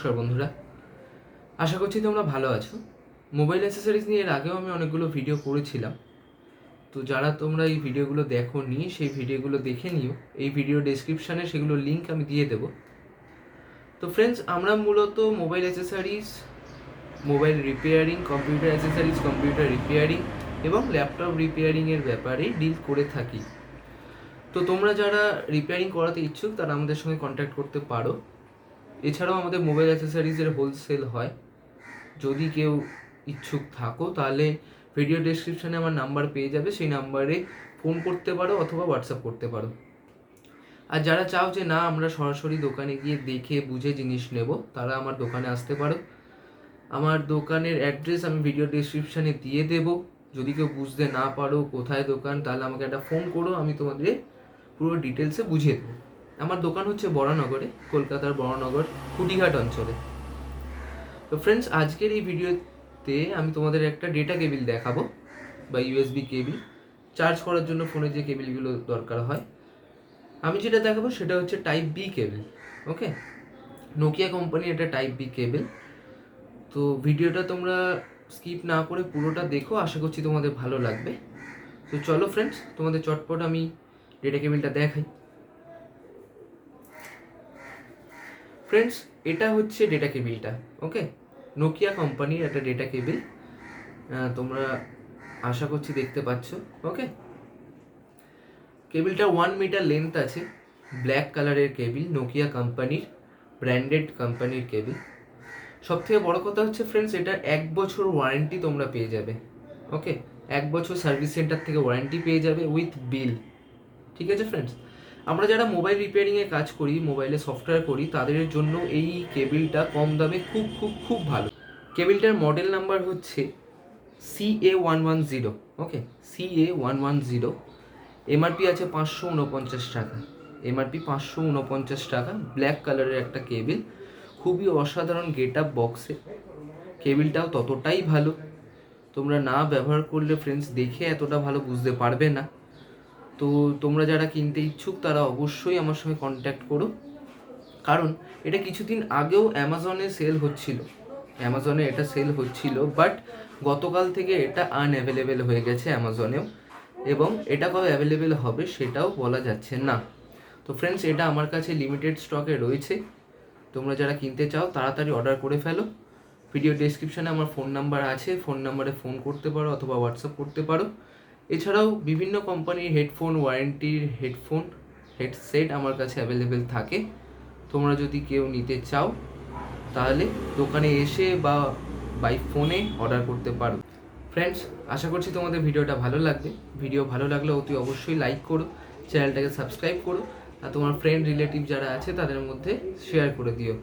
নমস্কার বন্ধুরা, আশা করছি তোমরা ভালো আছো। মোবাইল অ্যাক্সেসরিজ নিয়ে এর আগেও আমি অনেকগুলো ভিডিও করেছিলাম, তো যারা তোমরা এই ভিডিওগুলো দেখো নি সেই ভিডিওগুলো দেখে নিও। এই ভিডিও ডেসক্রিপশানে সেগুলোর লিঙ্ক আমি দিয়ে দেবো। তো ফ্রেন্ডস, আমরা মূলত mobile accessories, mobile repairing, computer accessories, computer repairing এবং ল্যাপটপ রিপেয়ারিংয়ের ব্যাপারে ডিল করে থাকি। তো তোমরা যারা রিপেয়ারিং করাতে ইচ্ছুক তারা আমাদের সঙ্গে কন্ট্যাক্ট করতে পারো। এছাড়াও আমাদের মোবাইল অ্যাক্সেসরিজের হোলসেল হয়। যদি কেউ ইচ্ছুক থাকো তাহলে ভিডিও ডেসক্রিপশানে আমার নাম্বার পেয়ে যাবে, সেই নাম্বারে ফোন করতে পারো অথবা হোয়াটসঅ্যাপ করতে পারো। আর যারা চাও যে না আমরা সরাসরি দোকানে গিয়ে দেখে বুঝে জিনিস নেব, তারা আমার দোকানে আসতে পারো। আমার দোকানের অ্যাড্রেস আমি ভিডিও ডেসক্রিপশানে দিয়ে দেবো। যদি কেউ বুঝতে না পারো কোথায় দোকান, তাহলে আমাকে একটা ফোন করো, আমি তোমাদের পুরো ডিটেলসে বুঝিয়ে দেবো। আমার দোকান হচ্ছে বরানগরে, কলকাতার বরানগর কুটিঘাট অঞ্চলে। তো ফ্রেন্ডস, আজকের এই ভিডিওতে আমি তোমাদের একটা ডেটা কেবিল দেখাবো বা ইউএসবি কেবিল, চার্জ করার জন্য ফোনে যে কেবিলগুলো দরকার হয়। আমি যেটা দেখাবো সেটা হচ্ছে টাইপ বি কেবিল। ওকে, নোকিয়া কোম্পানির একটা টাইপ বি কেবিল। তো ভিডিওটা তোমরা স্কিপ না করে পুরোটা দেখো, আশা করছি তোমাদের ভালো লাগবে। তো চলো ফ্রেন্ডস, তোমাদের চটপট আমি ডেটা কেবিলটা দেখাই। ফ্রেন্ডস, এটা হচ্ছে ডেটা কেবিলটা। ওকে, নোকিয়া কোম্পানির একটা ডেটা কেবিল, তোমরা আশা করছি দেখতে পাচ্ছ। ওকে, কেবিলটা 1 মিটার লেন্থ আছে, ব্ল্যাক কালারের কেবিল, নোকিয়া কোম্পানির, ব্র্যান্ডেড কোম্পানির কেবিল। সব থেকে বড় কথা হচ্ছে ফ্রেন্ডস, এটা 1 বছর ওয়ারেন্টি তোমরা পেয়ে যাবে। ওকে, 1 বছর সার্ভিস সেন্টার থেকে ওয়ারেন্টি পেয়ে যাবে উইথ বিল। ঠিক আছে ফ্রেন্ডস, আমরা যারা মোবাইল রিপেয়ারিংয়ে কাজ করি, মোবাইলে সফটওয়্যার করি, তাদের জন্য এই কেবিলটা কম দামে খুব খুব খুব ভালো। কেবিলটার মডেল নাম্বার হচ্ছে CA110। ওকে, CA110। এমআরপি আছে 549 টাকা। এমআরপি 549 টাকা। ব্ল্যাক কালারের একটা কেবিল, খুবই অসাধারণ গেট আপ বক্সে। কেবিলটাও ততটাই ভালো, তোমরা না ব্যবহার করলে ফ্রেন্ডস দেখে এতটা ভালো বুঝতে পারবে না। তো তোমরা যারা কিনতে ইচ্ছুক তারা অবশ্যই আমার সঙ্গে কন্ট্যাক্ট করো, কারণ এটা কিছুদিন আগেও অ্যামাজনে সেল হচ্ছিল। অ্যামাজনে এটা সেল হচ্ছিল, বাট গতকাল থেকে এটা আনঅ্যাভেলেবেল হয়ে গেছে অ্যামাজনেও, এবং এটা কবে অ্যাভেলেবেল হবে সেটাও বলা যাচ্ছে না। তো ফ্রেন্ডস, এটা আমার কাছে লিমিটেড স্টকে রয়েছে। তোমরা যারা কিনতে চাও তাড়াতাড়ি অর্ডার করে ফেলো। ভিডিও ডেসক্রিপশানে আমার ফোন নাম্বার আছে, ফোন নাম্বারে ফোন করতে পারো অথবা হোয়াটসঅ্যাপ করতে পারো। এছাড়াও বিভিন্ন কোম্পানির হেডফোন, ওয়ারেন্টির হেডফোন, হেডসেট আমার কাছে অ্যাভেলেবেল থাকে। তোমরা যদি কেউ নিতে চাও তাহলে দোকানে এসে বা বাই ফোনে অর্ডার করতে পারো। ফ্রেন্ডস, আশা করছি তোমাদের ভিডিওটা ভালো লাগবে। ভিডিও ভালো লাগলে অতি অবশ্যই লাইক করো, চ্যানেলটাকে সাবস্ক্রাইব করো, আর তোমার ফ্রেন্ড রিলেটিভ যারা আছে তাদের মধ্যে শেয়ার করে দিও।